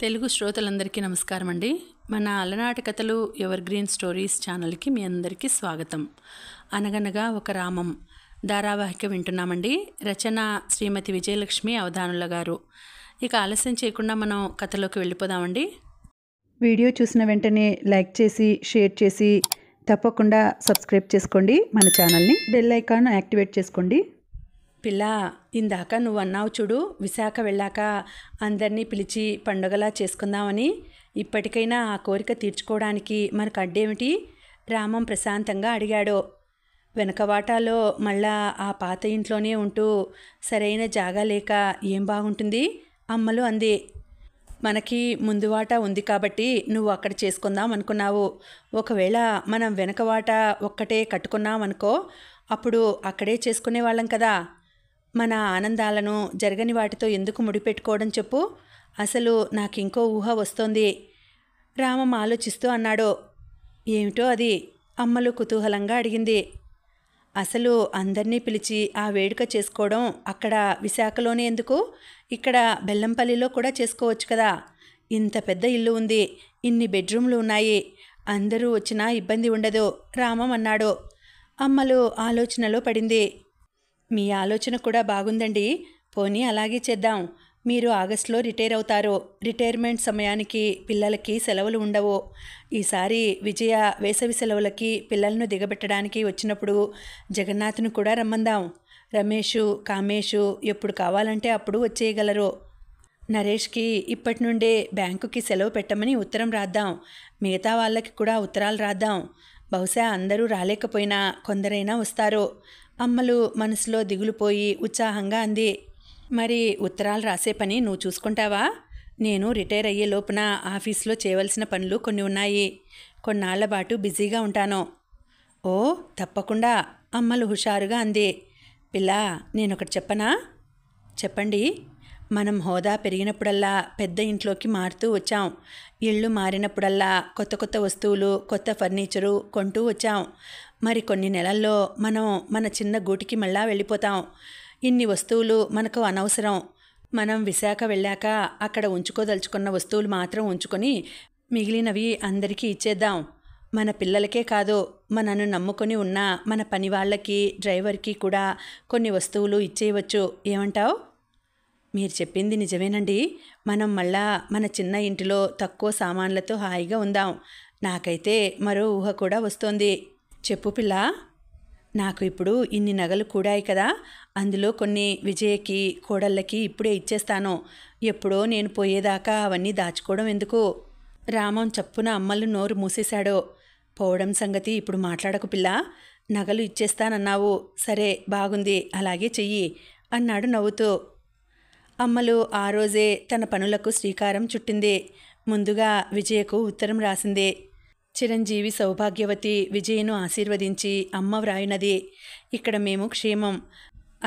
తెలుగు శ్రోతలందరికీ నమస్కారం అండి. మన అలనాటి కథలు ఎవర్ గ్రీన్ స్టోరీస్ ఛానల్కి మీ అందరికీ స్వాగతం. అనగనగా ఒక రామం ధారావాహిక వింటున్నామండి. రచన శ్రీమతి విజయలక్ష్మి అవధానుల గారు. ఇక ఆలస్యం చేయకుండా మనం కథలోకి వెళ్ళిపోదామండి. వీడియో చూసిన వెంటనే లైక్ చేసి షేర్ చేసి తప్పకుండా సబ్స్క్రైబ్ చేసుకోండి. మన ఛానల్ని బెల్ ఐకాన్ యాక్టివేట్ చేసుకోండి. పిల్ల, ఇందాక నువ్వు అన్నావు చూడు, విశాఖ వెళ్ళాక అందరినీ పిలిచి పండుగలా చేసుకుందామని. ఇప్పటికైనా ఆ కోరిక తీర్చుకోవడానికి మనకు అడ్డేమిటి? రామం ప్రశాంతంగా అడిగాడు. వెనకవాటాలో మళ్ళా ఆ పాత ఇంట్లోనే ఉంటూ సరైన జాగా లేక ఏం బాగుంటుంది? అమ్మలు అంది. మనకి ముందువాట ఉంది కాబట్టి నువ్వు అక్కడ చేసుకుందాం అనుకున్నావు. ఒకవేళ మనం వెనకవాట ఒక్కటే కట్టుకున్నాం అనుకో, అప్పుడు అక్కడే చేసుకునే వాళ్ళం కదా. మన ఆనందాలను జరగని వాటితో ఎందుకు ముడిపెట్టుకోవడం చెప్పు? అసలు నాకు ఇంకో ఊహ వస్తోంది. రామం ఆలోచిస్తూ అన్నాడు. ఏమిటో అది? అమ్మలు కుతూహలంగా అడిగింది. అసలు అందరినీ పిలిచి ఆ వేడుక చేసుకోవడం అక్కడ విశాఖలోనే ఎందుకు? ఇక్కడ బెల్లంపల్లిలో కూడా చేసుకోవచ్చు కదా. ఇంత పెద్ద ఇల్లు ఉంది, ఇన్ని బెడ్రూమ్లు ఉన్నాయి, అందరూ వచ్చినా ఇబ్బంది ఉండదు, రామం అన్నాడు. అమ్మలు ఆలోచనలో పడింది. మీ ఆలోచన కూడా బాగుందండి. పోనీ అలాగే చేద్దాం. మీరు ఆగస్టులో రిటైర్ అవుతారు. రిటైర్మెంట్ సమయానికి పిల్లలకి సెలవులు ఉండవు. ఈసారి విజయ వేసవి సెలవులకి పిల్లలను దిగబెట్టడానికి వచ్చినప్పుడు జగన్నాథ్ను కూడా రమ్మందాం. రమేషు, కామేషు ఎప్పుడు కావాలంటే అప్పుడు వచ్చేయగలరు. నరేష్కి ఇప్పటి నుండే బ్యాంకుకి సెలవు పెట్టమని ఉత్తరం రాద్దాం. మిగతా వాళ్ళకి కూడా ఉత్తరాలు రాద్దాం. బహుశా అందరూ రాలేకపోయినా కొందరైనా వస్తారు. అమ్మలు మనసులో దిగులుపోయి ఉత్సాహంగా అంది. మరి ఉత్తరాలు రాసే పని నువ్వు చూసుకుంటావా? నేను రిటైర్ అయ్యే లోపున ఆఫీస్లో చేయవలసిన పనులు కొన్ని ఉన్నాయి. కొన్నాళ్ల పాటు బిజీగా ఉంటాను. ఓ, తప్పకుండా, అమ్మలు హుషారుగా అంది. పిల్ల, నేనొకటి చెప్పనా? చెప్పండి. మనం హోదా పెరిగినప్పుడల్లా పెద్ద ఇంట్లోకి మారుతూ వచ్చాం. ఇళ్ళు మారినప్పుడల్లా కొత్త కొత్త వస్తువులు, కొత్త ఫర్నిచరు కొంటూ వచ్చాం. మరి కొన్ని నెలల్లో మనం మన చిన్న గూటికి మళ్ళా వెళ్ళిపోతాం. ఇన్ని వస్తువులు మనకు అనవసరం. మనం విశాఖ వెళ్ళాక అక్కడ ఉంచుకోదలుచుకున్న వస్తువులు మాత్రం ఉంచుకొని మిగిలినవి అందరికీ ఇచ్చేద్దాం. మన పిల్లలకే కాదు, మనను నమ్ముకొని ఉన్న మన పని వాళ్ళకి, డ్రైవర్కి కూడా కొన్ని వస్తువులు ఇచ్చేయవచ్చు. ఏమంటావు? మీరు చెప్పింది నిజమేనండి. మనం మళ్ళా మన చిన్న ఇంటిలో తక్కువ సామాన్లతో హాయిగా ఉందాం. నాకైతే మరో ఊహ కూడా వస్తోంది. చెప్పు పిల్ల. నాకు ఇప్పుడు ఇన్ని నగలు కూడాయి కదా, అందులో కొన్ని విజయకి, కోడళ్ళకి ఇప్పుడే ఇచ్చేస్తాను. ఎప్పుడో నేను పోయేదాకా అవన్నీ దాచుకోవడం ఎందుకు? రామం చప్పున అమ్మలు నోరు మూసేశాడు. పోవడం సంగతి ఇప్పుడు మాట్లాడకు పిల్ల. నగలు ఇచ్చేస్తానన్నావు. సరే, బాగుంది, అలాగే చెయ్యి అన్నాడు నవ్వుతూ. అమ్మలు ఆ రోజే తన పనులకు శ్రీకారం చుట్టింది. ముందుగా విజయకు ఉత్తరం రాసింది. చిరంజీవి సౌభాగ్యవతి విజయను ఆశీర్వదించి అమ్మ వ్రాయినది. ఇక్కడ మేము క్షేమం,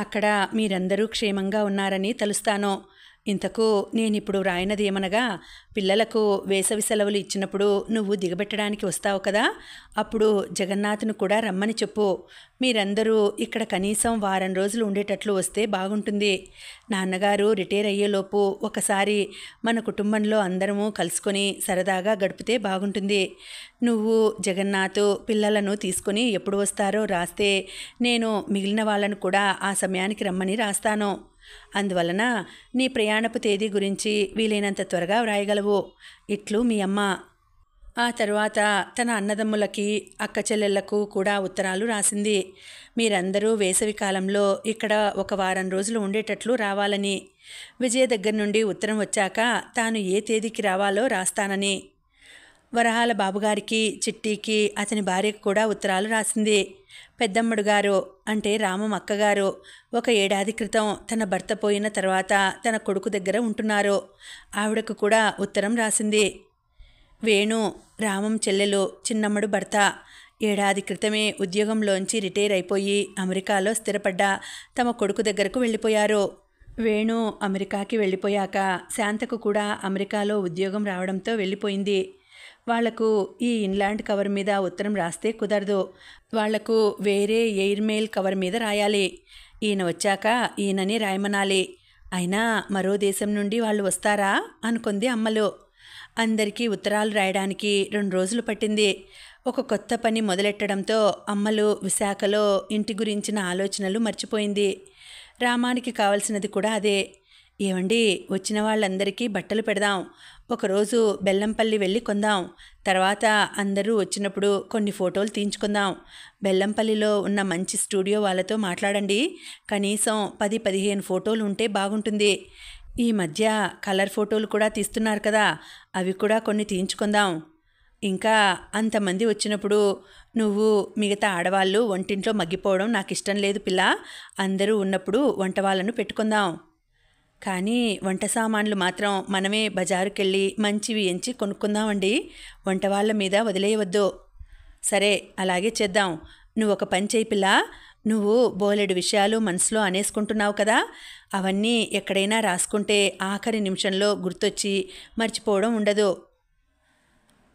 అక్కడ మీరందరూ క్షేమంగా ఉన్నారని తలుస్తాను. ఇంతకు నేనిప్పుడు వ్రాయినది ఏమనగా, పిల్లలకు వేసవి సెలవులు ఇచ్చినప్పుడు నువ్వు దిగబెట్టడానికి వస్తావు కదా, అప్పుడు జగన్నాథ్ను కూడా రమ్మని చెప్పు. మీరందరూ ఇక్కడ కనీసం వారం రోజులు ఉండేటట్లు వస్తే బాగుంటుంది. నాన్నగారు రిటైర్ అయ్యేలోపు ఒకసారి మన కుటుంబంలో అందరము కలుసుకొని సరదాగా గడిపితే బాగుంటుంది. నువ్వు, జగన్నాథ్ పిల్లలను తీసుకొని ఎప్పుడు వస్తారో రాస్తే నేను మిగిలిన వాళ్ళను కూడా ఆ సమయానికి రమ్మని రాస్తాను. అందువలన నీ ప్రయాణపు తేదీ గురించి వీలైనంత త్వరగా వ్రాయగలవు. ఇట్లు మీ అమ్మ. ఆ తరువాత తన అన్నదమ్ములకి, అక్క చెల్లెళ్లకు కూడా ఉత్తరాలు రాసింది. మీరందరూ వేసవి కాలంలో ఇక్కడ ఒక వారం రోజులు ఉండేటట్లు రావాలని. విజయ దగ్గర నుండి ఉత్తరం వచ్చాక తాను ఏ తేదీకి రావాలో రాస్తానని. వరహాల బాబుగారికి, చిట్టికి, అతని భార్యకు కూడా ఉత్తరాలు రాసింది. పెద్దమ్మడు గారు అంటే రామం అక్కగారు 1 ఏడాది క్రితం తన భర్త పోయిన తర్వాత తన కొడుకు దగ్గర ఉంటున్నారు. ఆవిడకు కూడా ఉత్తరం రాసింది. వేణు, రామం చెల్లెలు, చిన్నమ్మడు భర్త, ఏడాది క్రితమే ఉద్యోగంలోంచి రిటైర్ అయిపోయి అమెరికాలో స్థిరపడ్డ తమ కొడుకు దగ్గరకు వెళ్ళిపోయారు. వేణు అమెరికాకి వెళ్ళిపోయాక శాంతకు కూడా అమెరికాలో ఉద్యోగం రావడంతో వెళ్ళిపోయింది. వాళ్లకు ఈ ఇన్లాండ్ కవర్ మీద ఉత్తరం రాస్తే కుదరదు. వాళ్లకు వేరే ఎయిర్ మెయిల్ కవర్ మీద రాయాలి. ఈయన వచ్చాక ఈయనని రాయమనాలి. అయినా మరో దేశం నుండి వాళ్ళు వస్తారా అనుకుంది అమ్మలు. అందరికీ ఉత్తరాలు రాయడానికి 2 రోజులు పట్టింది. ఒక కొత్త పని మొదలెట్టడంతో అమ్మలు విశాఖలో ఇంటి గురించిన ఆలోచనలు మర్చిపోయింది. రామానికి కావలసినది కూడా అదే. ఏమండి, వచ్చిన వాళ్ళందరికీ బట్టలు పెడదాం, ఒకరోజు బెల్లంపల్లి వెళ్ళి కొందాం, తర్వాత అందరూ వచ్చినప్పుడు కొన్ని ఫోటోలు తీయించుకుందాం. బెల్లంపల్లిలో ఉన్న మంచి స్టూడియో వాళ్ళతో మాట్లాడండి, కనీసం 10-15 ఫోటోలు ఉంటే బాగుంటుంది. ఈ మధ్య కలర్ ఫోటోలు కూడా తీస్తున్నారు కదా, అవి కూడా కొన్ని తీయించుకుందాం. ఇంకా అంతమంది వచ్చినప్పుడు నువ్వు మిగతా ఆడవాళ్ళు వంటింట్లో మగ్గిపోవడం నాకు ఇష్టం లేదు పిల్ల. అందరూ ఉన్నప్పుడు వంట వాళ్ళను పెట్టుకుందాం. కానీ వంట సామాన్లు మాత్రం మనమే బజారుకెళ్ళి మంచివి ఎంచి కొనుక్కుందామండి, వంట వాళ్ళ మీద వదిలేయవద్దు. సరే, అలాగే చేద్దాం. నువ్వు ఒక పని చేయి పిల్ల, నువ్వు బోలెడు విషయాలు మనసులో అనేసుకుంటున్నావు కదా, అవన్నీ ఎక్కడైనా రాసుకుంటే ఆఖరి నిమిషంలో గుర్తొచ్చి మర్చిపోవడం ఉండదు.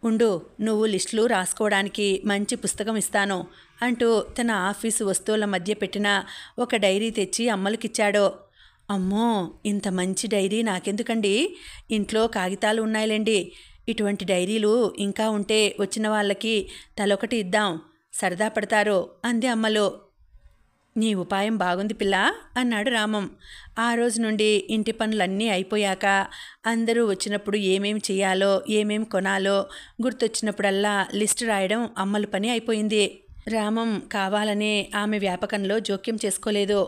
ఉండు, నువ్వు లిస్టులు రాసుకోవడానికి మంచి పుస్తకం ఇస్తాను అంటూ తన ఆఫీసు వస్తువుల మధ్య పెట్టిన ఒక డైరీ తెచ్చి అమ్మలకిచ్చాడు. అమ్మో, ఇంత మంచి డైరీ నాకెందుకండి, ఇంట్లో కాగితాలు ఉన్నాయిలేండి, ఇటువంటి డైరీలు ఇంకా ఉంటే వచ్చిన వాళ్ళకి తలొకటి ఇద్దాం, సరదా పడతారు అంది అమ్మలు. నీ ఉపాయం బాగుంది పిల్ల అన్నాడు రామం. ఆ రోజు నుండి ఇంటి పనులన్నీ అయిపోయాక అందరూ వచ్చినప్పుడు ఏమేమి చేయాలో ఏమేమి కొనాలో గుర్తొచ్చినప్పుడల్లా లిస్టు రాయడం అమ్మల పని అయిపోయింది. రామం కావాలనే ఆమె వ్యాపకంలో జోక్యం చేసుకోలేదు.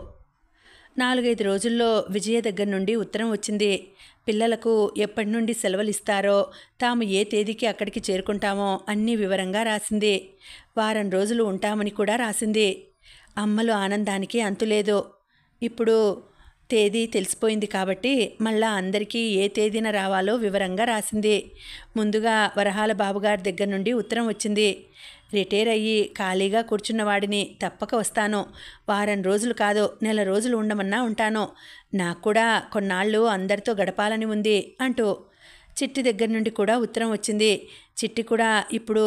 4-5 రోజుల్లో విజయ దగ్గర నుండి ఉత్తరం వచ్చింది. పిల్లలకు ఎప్పటి నుండి సెలవులు ఇస్తారో, తాము ఏ తేదీకి అక్కడికి చేరుకుంటామో అన్నీ వివరంగా రాసింది. వారం రోజులు ఉంటామని కూడా రాసింది. అమ్మలు ఆనందానికి అంతులేదు. ఇప్పుడు తేదీ తెలిసిపోయింది కాబట్టి మళ్ళా అందరికీ ఏ తేదీన రావాలో వివరంగా రాసింది. ముందుగా వరహాల బాబుగారి దగ్గర నుండి ఉత్తరం వచ్చింది. రిటైర్ అయ్యి ఖాళీగా కూర్చున్న వాడిని, తప్పక వస్తాను. వారం రోజులు కాదు, నెల రోజులు ఉండమన్నా ఉంటాను. నాకు కూడా కొన్నాళ్ళు అందరితో గడపాలని ఉంది అంటూ. చిట్టి దగ్గర నుండి కూడా ఉత్తరం వచ్చింది. చిట్టి కూడా ఇప్పుడు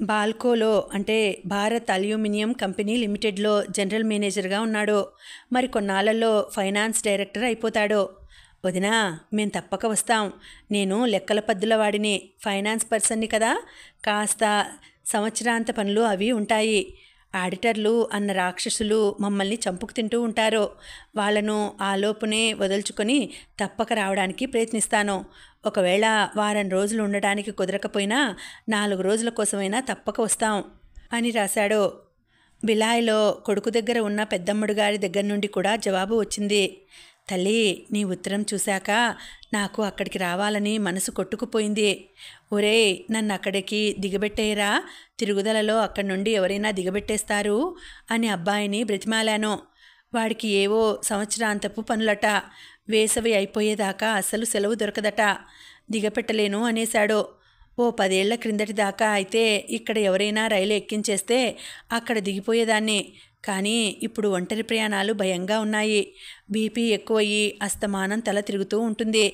బాల్కోలో అంటే భారత్ అల్యూమినియం కంపెనీ లిమిటెడ్లో జనరల్ మేనేజర్గా ఉన్నాడు. మరి కొన్నాళ్లలో ఫైనాన్స్ డైరెక్టర్ అయిపోతాడు. వదినా, మేం తప్పక వస్తాం. నేను లెక్కల పద్దుల వాడిని, ఫైనాన్స్ పర్సన్ని కదా, కాస్త సంవత్సరాంత పనులు అవి ఉంటాయి. ఆడిటర్లు అన్న రాక్షసులు మమ్మల్ని చంపుకు తింటూ ఉంటారు. వాళ్ళను ఆలోపునే వదల్చుకొని తప్పక రావడానికి ప్రయత్నిస్తాను. ఒకవేళ వారం రోజులు ఉండడానికి కుదరకపోయినా 4 రోజుల కోసమైనా తప్పక వస్తాం అని రాశాడు. బిలాయిలో కొడుకు దగ్గర ఉన్న పెద్దమ్మడు గారి దగ్గర నుండి కూడా జవాబు వచ్చింది. తల్లి, నీ ఉత్తరం చూశాక నాకు అక్కడికి రావాలని మనసు కొట్టుకుపోయింది. ఒరేయ్, నన్ను అక్కడికి దిగబెట్టేయరా, తిరుగుదలలో అక్కడి నుండి ఎవరైనా దిగబెట్టేస్తారు అని అబ్బాయిని బ్రతిమాలాను. వాడికి ఏవో సంవత్సరాంతపు పనులట, వేసవి అయిపోయేదాకా అసలు సెలవు దొరకదట, దిగపెట్టలేను అనేశాడు. ఓ 10 ఏళ్ల క్రిందటి దాకా అయితే ఇక్కడ ఎవరైనా రైలు ఎక్కించేస్తే అక్కడ దిగిపోయేదాన్ని. కానీ ఇప్పుడు ఒంటరి ప్రయాణాలు భయంగా ఉన్నాయి. బీపీ ఎక్కువయ్యి అస్తమానం తల తిరుగుతూ ఉంటుంది.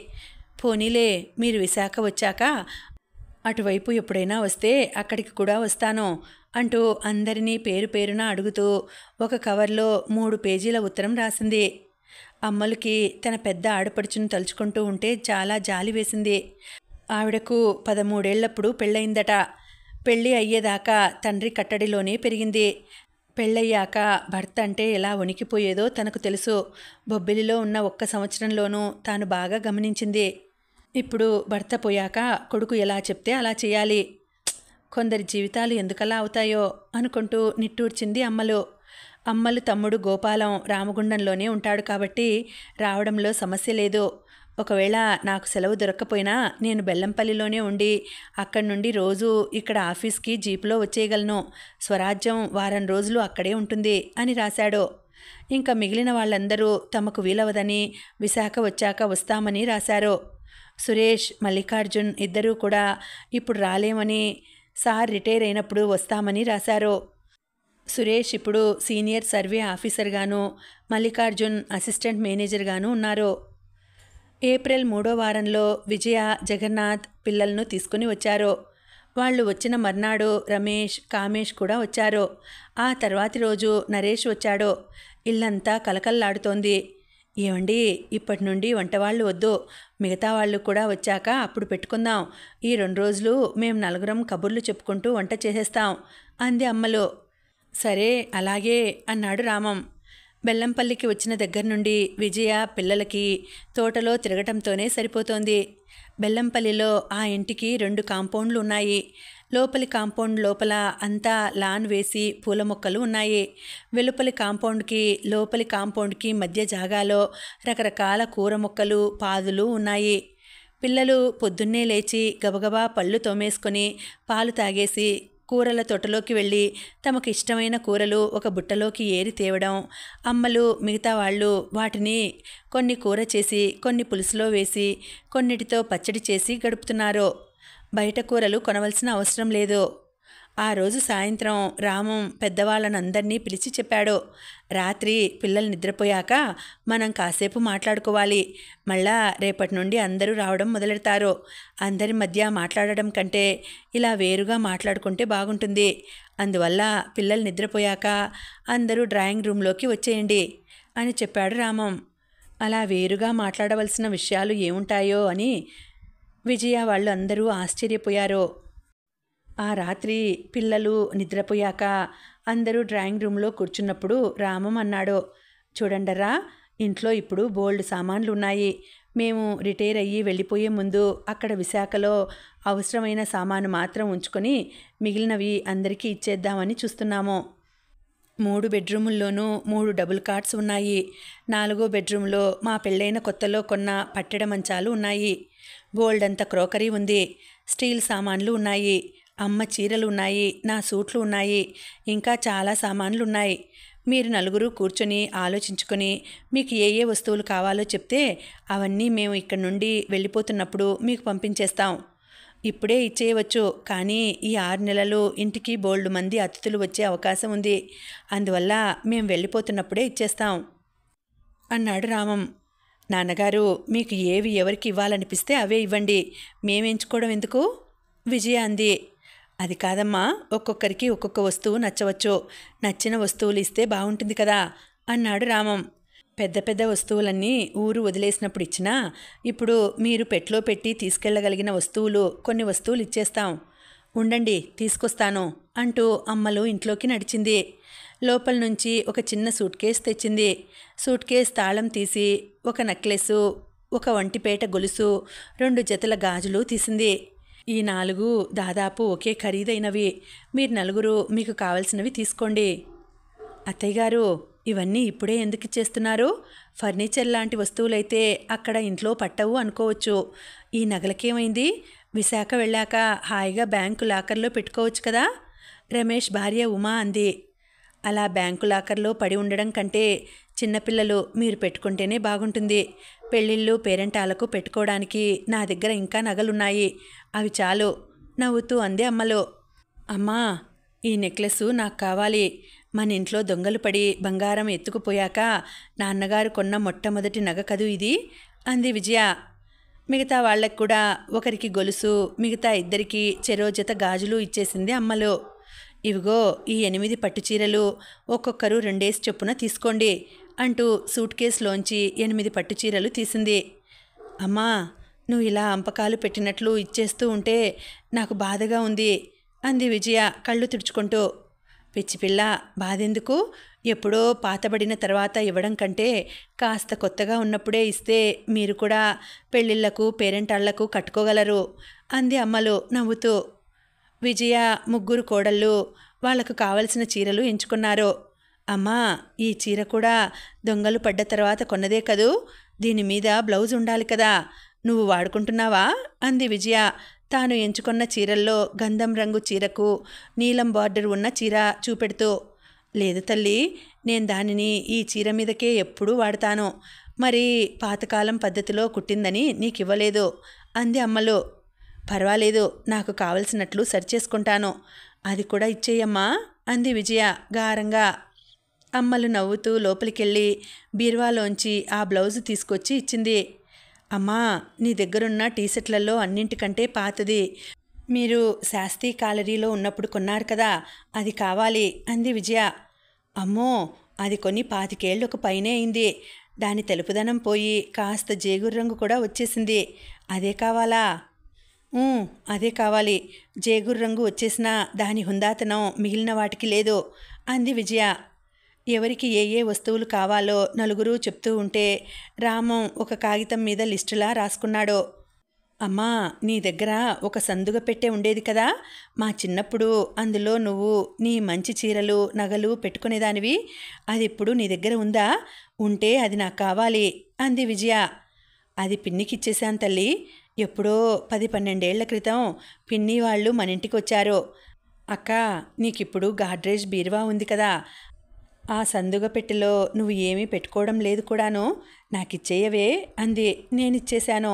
పోనీలే, మీరు విశాఖ వచ్చాక అటువైపు ఎప్పుడైనా వస్తే అక్కడికి కూడా వస్తాను అంటూ అందరినీ పేరు పేరున అడుగుతూ ఒక కవర్లో 3 పేజీల ఉత్తరం రాసింది. అమ్మలకి తన పెద్ద ఆడపడుచును తలుచుకుంటూ ఉంటే చాలా జాలి వేసింది. ఆవిడకు 13 ఏళ్లప్పుడు పెళ్ళయిందట. పెళ్ళి అయ్యేదాకా తండ్రి కట్టడిలోనే పెరిగింది. పెళ్ళయ్యాక భర్త అంటే ఎలా వణికిపోయేదో తనకు తెలుసు. బొబ్బిలిలో ఉన్న 1 సంవత్సరంలోనూ తాను బాగా గమనించింది. ఇప్పుడు భర్త పోయాక కొడుకు ఎలా చెప్తే అలా చేయాలి. కొందరి జీవితాలు ఎందుకలా అవుతాయో అనుకుంటూ నిట్టూర్చింది అమ్మలు. అమ్మలు తమ్ముడు గోపాలం రామగుండంలోనే ఉంటాడు కాబట్టి రావడంలో సమస్య లేదు. ఒకవేళ నాకు సెలవు దొరక్కపోయినా నేను బెల్లంపల్లిలోనే ఉండి అక్కడి నుండి రోజు ఇక్కడ ఆఫీస్కి జీపులో వచ్చేయగలను. స్వరాజ్యం వారం రోజులు అక్కడే ఉంటుంది అని రాశాడు. ఇంకా మిగిలిన వాళ్ళందరూ తమకు వీలవదని విశాఖ వచ్చాక వస్తామని రాశారు. సురేష్, మల్లికార్జున్ ఇద్దరూ కూడా ఇప్పుడు రాలేమని, సార్ రిటైర్ అయినప్పుడు వస్తామని రాశారు. సురేష్ ఇప్పుడు సీనియర్ సర్వే ఆఫీసర్గాను, మల్లికార్జున్ అసిస్టెంట్ మేనేజర్గాను ఉన్నారు. ఏప్రిల్ 3వ వారంలో విజయ, జగన్నాథ్ పిల్లలను తీసుకుని వచ్చారు. వాళ్ళు వచ్చిన మర్నాడు రమేష్, కామేష్ కూడా వచ్చారు. ఆ తర్వాతి రోజు నరేష్ వచ్చాడు. ఇల్లంతా కలకల్లాడుతోంది. ఏమండి, ఇప్పటి నుండి వంట వాళ్ళు వద్దు, మిగతా వాళ్ళు కూడా వచ్చాక అప్పుడు పెట్టుకుందాం. ఈ 2 రోజులు మేము నలుగురం కబుర్లు చెప్పుకుంటూ వంట చేసేస్తాం అంది అమ్మలు. సరే అలాగే అన్నాడు రామం. బెల్లంపల్లికి వచ్చిన దగ్గర నుండి విజయ పిల్లలకి తోటలో తిరగటంతోనే సరిపోతోంది. బెల్లంపల్లిలో ఆ ఇంటికి 2 కాంపౌండ్లు ఉన్నాయి. లోపలి కాంపౌండ్ లోపల అంతా లాన్ వేసి పూల మొక్కలు ఉన్నాయి. వెలుపలి కాంపౌండ్కి లోపలి కాంపౌండ్కి మధ్య జాగాలో రకరకాల కూర మొక్కలు పాదులు ఉన్నాయి. పిల్లలు పొద్దున్నే లేచి గబగబా పళ్ళు తోమేసుకొని పాలు తాగేసి కూరల తోటలోకి వెళ్ళి తమకు ఇష్టమైన కూరలు ఒక బుట్టలోకి ఏరి తేవడం, అమ్మలు మిగతా వాళ్ళు వాటిని కొన్ని కూర చేసి కొన్ని పులుసులో వేసి కొన్నిటితో పచ్చడి చేసి గడుపుతున్నారు. బయట కూరలు కొనవలసిన అవసరం లేదు. ఆ రోజు సాయంత్రం రామం పెద్దవాళ్ళనందరినీ పిలిచి చెప్పాడు, రాత్రి పిల్లలు నిద్రపోయాక మనం కాసేపు మాట్లాడుకోవాలి. మళ్ళా రేపటి నుండి అందరూ రావడం మొదలెడతారు. అందరి మధ్య మాట్లాడడం కంటే ఇలా వేరుగా మాట్లాడుకుంటే బాగుంటుంది. అందువల్ల పిల్లలు నిద్రపోయాక అందరూ డ్రాయింగ్ రూమ్లోకి వచ్చేయండి అని చెప్పాడు రామం. అలా వేరుగా మాట్లాడవలసిన విషయాలు ఏముంటాయో అని విజయ వాళ్ళు అందరూ ఆశ్చర్యపోయారు. ఆ రాత్రి పిల్లలు నిద్రపోయాక అందరూ డ్రాయింగ్ రూమ్లో కూర్చున్నప్పుడు రామం అన్నాడు, చూడండరా, ఇంట్లో ఇప్పుడు బోల్డ్ సామాన్లు ఉన్నాయి. మేము రిటైర్ అయ్యి వెళ్ళిపోయే ముందు అక్కడ విశాఖలో అవసరమైన సామాను మాత్రం ఉంచుకొని మిగిలినవి అందరికీ ఇచ్చేద్దామని చూస్తున్నాము. 3 బెడ్రూముల్లోనూ 3 డబుల్ కాట్స్ ఉన్నాయి. 4వ బెడ్రూమ్లో మా పెళ్ళైన కొత్తలో కొన్న పట్టెడ మంచాలు ఉన్నాయి. బోల్డంత క్రోకరీ ఉంది. స్టీల్ సామాన్లు ఉన్నాయి. అమ్మ చీరలు ఉన్నాయి. నా సూట్లు ఉన్నాయి. ఇంకా చాలా సామాన్లు ఉన్నాయి. మీరు నలుగురు కూర్చొని ఆలోచించుకొని మీకు ఏ ఏ వస్తువులు కావాలో చెప్తే అవన్నీ మేము ఇక్కడి నుండి వెళ్ళిపోతున్నప్పుడు మీకు పంపించేస్తాం. ఇప్పుడే ఇచ్చేయవచ్చు, కానీ ఈ 6 నెలలు ఇంటికి బోల్డ్ మంది అతిథులు వచ్చే అవకాశం ఉంది. అందువల్ల మేము వెళ్ళిపోతున్నప్పుడే ఇచ్చేస్తాం అన్నాడు రామం. నాన్నగారు, మీకు ఏవి ఎవరికి ఇవ్వాలనిపిస్తే అవే ఇవ్వండి, మేమెంచుకోవడం ఎందుకు? విజయ అంది. అది కాదమ్మా, ఒక్కొక్కరికి ఒక్కొక్క వస్తువు నచ్చవచ్చు. నచ్చిన వస్తువులు ఇస్తే బాగుంటుంది కదా అన్నాడు రామం. పెద్ద పెద్ద వస్తువులన్నీ ఊరు వదిలేసినప్పుడు ఇచ్చినా ఇప్పుడు మీరు పెట్లో పెట్టి తీసుకెళ్ళగలిగిన వస్తువులు కొన్ని వస్తువులు ఇచ్చేస్తాం. ఉండండి, తీసుకొస్తాను అంటూ అమ్మలు ఇంట్లోకి నడిచింది. లోపల నుంచి ఒక చిన్న సూట్ కేస్ తెచ్చింది. సూట్ కేస్ తాళం తీసి ఒక నెక్లెసు, ఒక ఒంటిపేట గొలుసు, 2 జతల గాజులు తీసింది. ఈ 4 దాదాపు ఒకే ఖరీదైనవి. మీరు నలుగురు మీకు కావలసినవి తీసుకోండి. అత్తయ్యగారు, ఇవన్నీ ఇప్పుడే ఎందుకు ఇచ్చేస్తున్నారు? ఫర్నిచర్ లాంటి వస్తువులైతే అక్కడ ఇంట్లో పట్టవు అనుకోవచ్చు. ఈ నగలకేమైంది? విశాఖ వెళ్ళాక హాయిగా బ్యాంకు లాకర్లో పెట్టుకోవచ్చు కదా. రమేష్ భార్య ఉమా అంది. అలా బ్యాంకు లాకర్లో పడి ఉండడం కంటే చిన్నపిల్లలు మీరు పెట్టుకుంటేనే బాగుంటుంది. పెళ్ళిళ్ళు పేరెంటాలకు పెట్టుకోవడానికి నా దగ్గర ఇంకా నగలున్నాయి, అవి చాలు నవ్వుతూ అంది అమ్మలు. అమ్మా, ఈ నెక్లెస్ నాకు కావాలి. మన ఇంట్లో దొంగలు పడి బంగారం ఎత్తుకుపోయాక నాన్నగారు కొన్న మొట్టమొదటి నగ కదూ ఇది అంది విజయ. మిగతా వాళ్ళకు కూడా ఒకరికి గొలుసు, మిగతా ఇద్దరికి చెరో జత గాజులు ఇచ్చేసింది అమ్మలు. ఇవిగో ఈ 8 పట్టుచీరలు ఒక్కొక్కరు 2 చొప్పున తీసుకోండి అంటూ సూట్ కేసులోంచి 8 పట్టుచీరలు తీసింది. అమ్మా, నువ్వు ఇలా అంపకాలు పెట్టినట్లు ఇచ్చేస్తూ ఉంటే నాకు బాధగా ఉంది అంది విజయ కళ్ళు తుడుచుకుంటూ. పిచ్చిపిల్ల, బాధెందుకు? ఎప్పుడో పాతబడిన తర్వాత ఇవ్వడం కంటే కాస్త కొత్తగా ఉన్నప్పుడే ఇస్తే మీరు కూడా పెళ్ళిళ్ళకు పేరెంటాళ్లకు కట్టుకోగలరు అంది అమ్మలు నవ్వుతూ. విజయ, 3 కోడళ్ళు వాళ్లకు కావలసిన చీరలు ఎంచుకున్నారు. అమ్మా, ఈ చీర కూడా దొంగలు పడ్డ తర్వాత కొన్నదే కదూ, దీని మీద బ్లౌజ్ ఉండాలి కదా, నువ్వు వాడుకుంటున్నావా అంది విజయ తాను ఎంచుకున్న చీరల్లో గంధం రంగు చీరకు నీలం బార్డర్ ఉన్న చీర చూపెడుతూ. లేదు తల్లి, నేను దానిని ఈ చీర మీదకే ఎప్పుడూ వాడతాను. మరి పాతకాలం పద్ధతిలో కుట్టిందని నీకివ్వలేదు అంది అమ్మలు. పర్వాలేదు, నాకు కావలసినట్లు సరిచేసుకుంటాను, అది కూడా ఇచ్చేయమ్మా అంది విజయ గారంగా. అమ్మలు నవ్వుతూ లోపలికెళ్ళి బీరువాలోంచి ఆ బ్లౌజు తీసుకొచ్చి ఇచ్చింది. అమ్మా, నీ దగ్గరున్న టీషర్ట్లలో అన్నింటికంటే పాతది, మీరు శాస్త్రీ కాలరీలో ఉన్నప్పుడు కొన్నారు కదా, అది కావాలి అంది విజయ. అమ్మో, అది కొని 25 ఏళ్ళకు పైనే అయింది. దాని తెలుపుదనం పోయి కాస్త జేగురు రంగు కూడా వచ్చేసింది. అదే కావాలా? అదే కావాలి. జేగురు రంగు వచ్చేసినా దాని హుందాతనం మిగిలిన వాటికి లేదు అంది విజయ. ఎవరికి ఏ ఏ వస్తువులు కావాలో నలుగురు చెప్తూ ఉంటే రామం ఒక కాగితం మీద లిస్టులా రాసుకున్నాడు. అమ్మా, నీ దగ్గర ఒక సందుగ పెట్టె ఉండేది కదా, మా చిన్నప్పుడు. అందులో నువ్వు నీ మంచి చీరలు నగలు పెట్టుకునేదానివి. అది ఇప్పుడు నీ దగ్గర ఉందా? ఉంటే అది నాకు కావాలి అంది విజయ. అది పిన్నికిచ్చేశాను తల్లి. ఎప్పుడో 10-12 ఏళ్ల క్రితం పిన్ని వాళ్ళు మన ఇంటికి వచ్చారు. అక్క, నీకిప్పుడు గాడ్రేజ్ బీరువా ఉంది కదా, ఆ సందుగ పెట్టెలో నువ్వు ఏమీ పెట్టుకోవడం లేదు కూడాను. నాకిచ్చేయవే అంది. నేనిచ్చేశాను.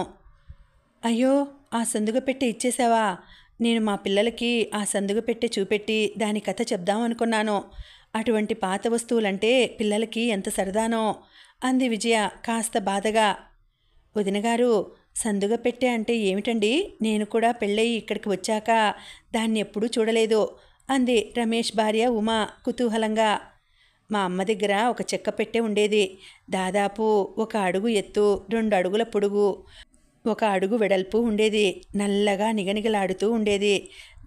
అయ్యో, ఆ సందుగ పెట్టె ఇచ్చేసావా? నేను మా పిల్లలకి ఆ సందుగ పెట్టె చూపెట్టి దాని కథ చెప్దామనుకున్నాను. అటువంటి పాత వస్తువులంటే పిల్లలకి ఎంత సరదానో అంది విజయ కాస్త బాధగా. వదినగారు, సందుగ పెట్టె అంటే ఏమిటండి? నేను కూడా పెళ్ళయి ఇక్కడికి వచ్చాక దాన్ని ఎప్పుడూ చూడలేదు అంది రమేష్ భార్య ఉమా కుతూహలంగా. మా అమ్మ దగ్గర ఒక చెక్క పెట్టె ఉండేది. దాదాపు 1 అడుగు ఎత్తు, 2 అడుగుల పొడుగు, 1 అడుగు వెడల్పు ఉండేది. నల్లగా నిగనిగలాడుతూ ఉండేది.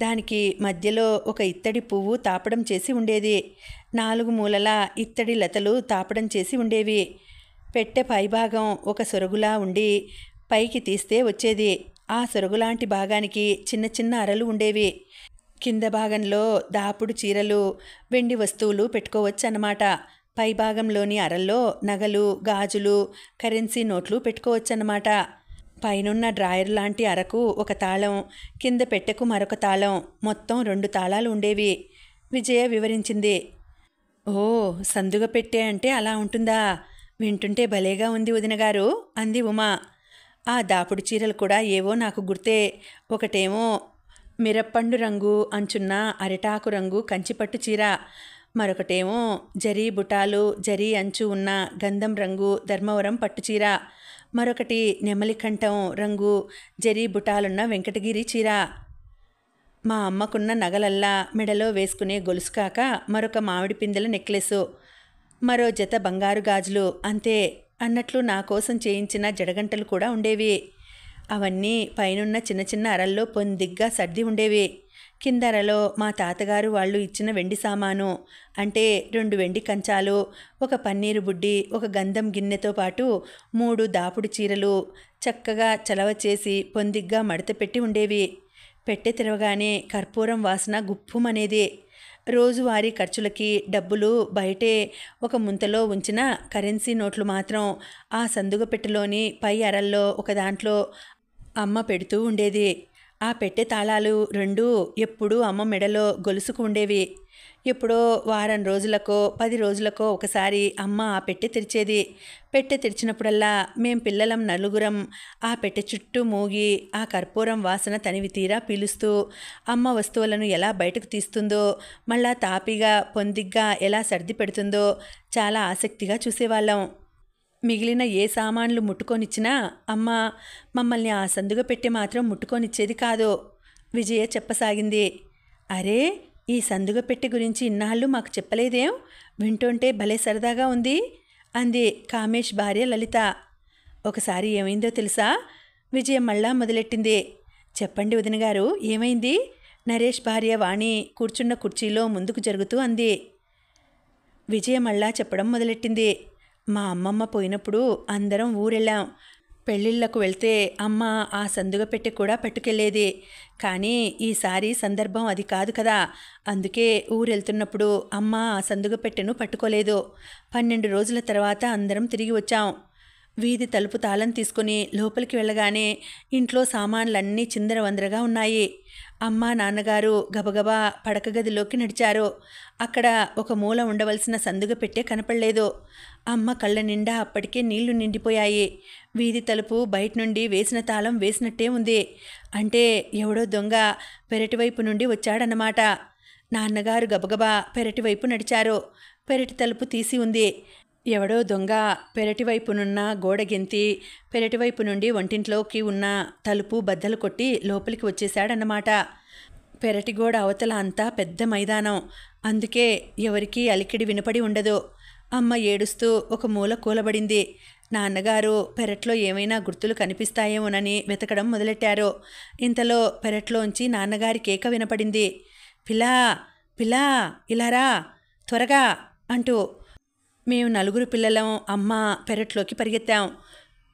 దానికి మధ్యలో ఒక ఇత్తడి పువ్వు తాపడం చేసి ఉండేది. 4 మూలలా ఇత్తడి లతలు తాపడం చేసి ఉండేవి. పెట్టె పైభాగం ఒక సొరుగులా ఉండి పైకి తీస్తే వచ్చేది. ఆ సొరుగులాంటి భాగానికి చిన్న చిన్న అరలు ఉండేవి. కింద భాగంలో దాపుడు చీరలు, వెండి వస్తువులు పెట్టుకోవచ్చన్నమాట. పైభాగంలోని అరల్లో నగలు, గాజులు, కరెన్సీ నోట్లు పెట్టుకోవచ్చన్నమాట. పైనున్న డ్రాయర్ లాంటి అరకు ఒక తాళం, కింద పెట్టెకు మరొక తాళం, మొత్తం 2 తాళాలు ఉండేవి. విజయ వివరించింది. ఓ, సందుగ పెట్టె అంటే అలా ఉంటుందా? వింటుంటే భలేగా ఉంది వదినగారు అంది ఉమా. ఆ దాపుడు చీరలు కూడా ఏవో నాకు గుర్తే. ఒకటేమో మిరప్పండు రంగు అంచున్న అరిటాకు రంగు కంచిపట్టు చీర, మరొకటేమో జరీ బుటాలు జరీ అంచు ఉన్న గంధం రంగు ధర్మవరం పట్టుచీర, మరొకటి నెమలికంఠం రంగు జరీ బుటాలున్న వెంకటగిరి చీర. మా అమ్మకున్న నగలల్లా మెడలో వేసుకునే గొలుసు కాక మరొక మామిడి పిందెల నెక్లెసు, మరో జత బంగారు గాజులు, అంతే. అన్నట్లు నా కోసం చేయించిన జడగంటలు కూడా ఉండేవి. అవన్నీ పైనున్న చిన్న చిన్న అరల్లో పొందిగ్గా సర్ది ఉండేవి. కింద అరలో మా తాతగారు వాళ్ళు ఇచ్చిన వెండి సామాను, అంటే 2 వెండి కంచాలు, ఒక పన్నీరు బుడ్డి, ఒక గంధం గిన్నెతో పాటు 3 దాపుడు చీరలు చక్కగా చలవ చేసి పొందిగ్గా మడత పెట్టి ఉండేవి. పెట్టె తెరవగానే కర్పూరం వాసన గుప్పుమనేది. రోజువారీ ఖర్చులకి డబ్బులు బయటే ఒక ముంతలో ఉంచిన కరెన్సీ నోట్లు మాత్రం ఆ సందుగ పెట్టెలోని పై అరల్లో ఒక దాంట్లో అమ్మ పెడుతూ ఉండేది. ఆ పెట్టె తాళాలు 2 ఎప్పుడూ అమ్మ మెడలో గొలుసుకు ఉండేవి. ఎప్పుడో వారం రోజులకో 10 రోజులకో ఒకసారి అమ్మ ఆ పెట్టె తెరిచేది. పెట్టె తెరిచినప్పుడల్లా మేం పిల్లలం నలుగురం ఆ పెట్టె చుట్టూ మూగి ఆ కర్పూరం వాసన తనివి తీరా పీలుస్తూ అమ్మ వస్తువులను ఎలా బయటకు తీస్తుందో, మళ్ళా తాపీగా పొందిగ్గా ఎలా సర్ది పెడుతుందో చాలా ఆసక్తిగా చూసేవాళ్ళం. మిగిలిన ఏ సామాన్లు ముట్టుకొనిచ్చినా అమ్మ మమ్మల్ని ఆ సందుగ పెట్టె మాత్రం ముట్టుకొనిచ్చేది కాదు. విజయ చెప్పసాగింది. అరే, ఈ సందుగ పెట్టె గురించి ఇన్నాళ్ళు మాకు చెప్పలేదేం? వింటుంటే భలే సరదాగా ఉంది అంది కామేష్ భార్య లలిత. ఒకసారి ఏమైందో తెలుసా? విజయ మళ్ళా మొదలెట్టింది. చెప్పండి వదినగారు, ఏమైంది? నరేష్ భార్య వాణి కూర్చున్న కుర్చీలో ముందుకు జరుగుతూ అంది. విజయ మళ్ళా చెప్పడం మొదలెట్టింది. మా అమ్మమ్మ పోయినప్పుడు అందరం ఊరెళ్ళాం. పెళ్ళిళ్ళకు వెళ్తే అమ్మ ఆ సందుగ పెట్టె కూడా పట్టుకెళ్ళేది. కానీ ఈసారి సందర్భం అది కాదు కదా. అందుకే ఊరెళ్తున్నప్పుడు అమ్మ ఆ సందుగ పెట్టెను పట్టుకోలేదు. 12 రోజుల తర్వాత అందరం తిరిగి వచ్చాం. వీధి తలుపు తాళం తీసుకుని లోపలికి వెళ్ళగానే ఇంట్లో సామాన్లన్నీ చిందరవందరగా ఉన్నాయి. అమ్మ నాన్నగారు గబగబా పడక గదిలోకి నడిచారు. అక్కడ ఒక మూల ఉండవలసిన సందుగ పెట్టె కనపడలేదు. అమ్మ కళ్ళ నిండా అప్పటికే నీళ్లు నిండిపోయాయి. వీధి తలుపు బయట నుండి వేసిన తాళం వేసినట్టే ఉంది. అంటే ఎవడో దొంగ పెరటివైపు నుండి వచ్చాడన్నమాట. నాన్నగారు గబగబా పెరటివైపు నడిచారు. పెరటి తలుపు తీసి ఉంది. ఎవడో దొంగ పెరటివైపునున్న గోడ గెంతి పెరటివైపు నుండి వంటింట్లోకి ఉన్న తలుపు బద్దలు కొట్టి లోపలికి వచ్చేశాడన్నమాట. పెరటి గోడ అవతల అంతా పెద్ద మైదానం. అందుకే ఎవరికీ అలికిడి వినపడి ఉండదు. అమ్మ ఏడుస్తూ ఒక మూల కూలబడింది. నాన్నగారు పెరట్లో ఏమైనా గుర్తులు కనిపిస్తాయేమోనని వెతకడం మొదలెట్టారు. ఇంతలో పెరట్లోంచి నాన్నగారి కేక వినపడింది. పిల్లా, పిల్లా, ఇలారా త్వరగా అంటూ. మేము నలుగురు పిల్లలం అమ్మ పెరట్లోకి పరిగెత్తాం.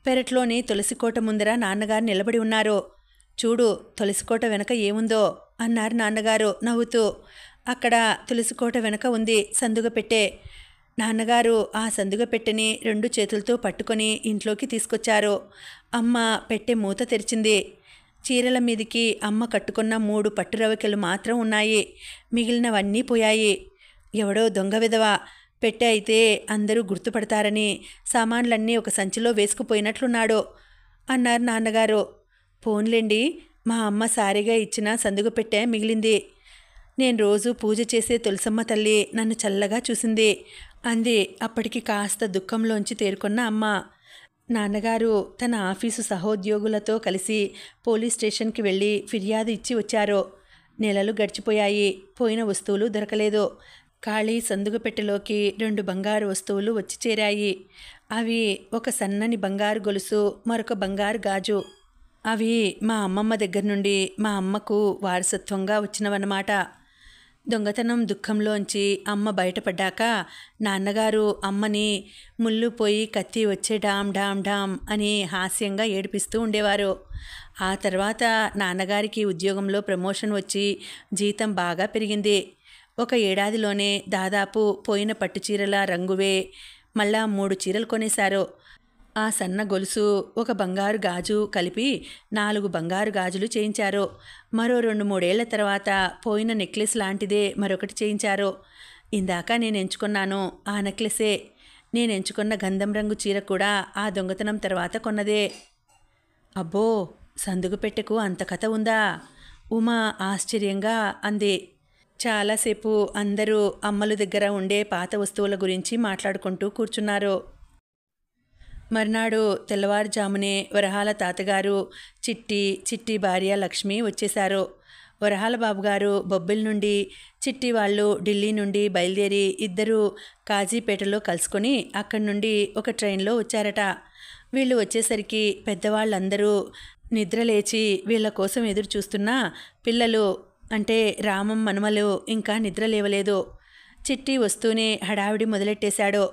పెరట్లోని తులసికోట ముందర నాన్నగారు నిలబడి ఉన్నారు. చూడు, తులసికోట వెనక ఏముందో అన్నారు నాన్నగారు నవ్వుతూ. అక్కడ తులసికోట వెనక ఉంది సందుగ పెట్టె. నాన్నగారు ఆ సందుగ పెట్టెని 2 చేతులతో పట్టుకొని ఇంట్లోకి తీసుకొచ్చారు. అమ్మ పెట్టె మూత తెరిచింది. చీరల మీదికి అమ్మ కట్టుకున్న 3 పట్టురవికెలు మాత్రం ఉన్నాయి. మిగిలినవన్నీ పోయాయి. ఎవడో దొంగ విధవ పెట్టె అయితే అందరూ గుర్తుపడతారని సామాన్లన్నీ ఒక సంచిలో వేసుకుపోయినట్లున్నాడు అన్నారు నాన్నగారు. పోన్లేండి, మా అమ్మ సారిగా ఇచ్చిన సందుగ పెట్టె మిగిలింది. నేను రోజు పూజ చేసే తులసమ్మ తల్లి నన్ను చల్లగా చూసింది అంది అప్పటికి కాస్త దుఃఖంలోంచి తేరుకున్న అమ్మ. నాన్నగారు తన ఆఫీసు సహోద్యోగులతో కలిసి పోలీస్ స్టేషన్కి వెళ్ళి ఫిర్యాదు ఇచ్చి వచ్చారు. నెలలు గడిచిపోయాయి. పోయిన వస్తువులు దొరకలేదు. ఖాళీ సందుగ పెట్టెలోకి 2 బంగారు వస్తువులు వచ్చి చేరాయి. అవి ఒక సన్నని బంగారు గొలుసు, మరొక బంగారు గాజు. అవి మా అమ్మమ్మ దగ్గర నుండి మా అమ్మకు వారసత్వంగా వచ్చినవన్నమాట. దొంగతనం దుఃఖంలోంచి అమ్మ బయటపడ్డాక నాన్నగారు అమ్మని ముళ్ళు పోయి కత్తి వచ్చే డామ్ డామ్ డామ్ అని హాస్యంగా ఏడిపిస్తూ ఉండేవారు. ఆ తర్వాత నాన్నగారికి ఉద్యోగంలో ప్రమోషన్ వచ్చి జీతం బాగా పెరిగింది. 1 ఏడాదిలోనే దాదాపు పోయిన పట్టుచీరల రంగువే మళ్ళా 3 చీరలు కొనేశారు. ఆ సన్న గొలుసు, ఒక బంగారు గాజు కలిపి 4 బంగారు గాజులు చేయించారు. మరో 2-3 ఏళ్ల తర్వాత పోయిన నెక్లెస్ లాంటిదే మరొకటి చేయించారు. ఇందాక నేను ఎంచుకున్నాను ఆ నెక్లెసే. నేను ఎంచుకున్న గంధం రంగు చీర కూడా ఆ దొంగతనం తర్వాత కొన్నదే. అబ్బో, సందుగు పెట్టెకు అంత కథ ఉందా? ఉమా ఆశ్చర్యంగా అంది. చాలాసేపు అందరూ అమ్మల దగ్గర ఉండే పాత వస్తువుల గురించి మాట్లాడుకుంటూ కూర్చున్నారు. మర్నాడు తెల్లవారుజామునే వరహాల తాతగారు, చిట్టి భార్య లక్ష్మి వచ్చేశారు. వరహాల బాబుగారు బొబ్బిల్ నుండి, చిట్టి వాళ్ళు ఢిల్లీ నుండి బయలుదేరి ఇద్దరూ కాజీపేటలో కలుసుకొని అక్కడి నుండి ఒక ట్రైన్లో వచ్చారట. వీళ్ళు వచ్చేసరికి పెద్దవాళ్ళందరూ నిద్రలేచి వీళ్ళ కోసం ఎదురు చూస్తున్నా పిల్లలు అంటే రామం మనుమలు ఇంకా నిద్ర లేవలేదు. చిట్టి వస్తూనే హడావిడి మొదలెట్టేశాడు.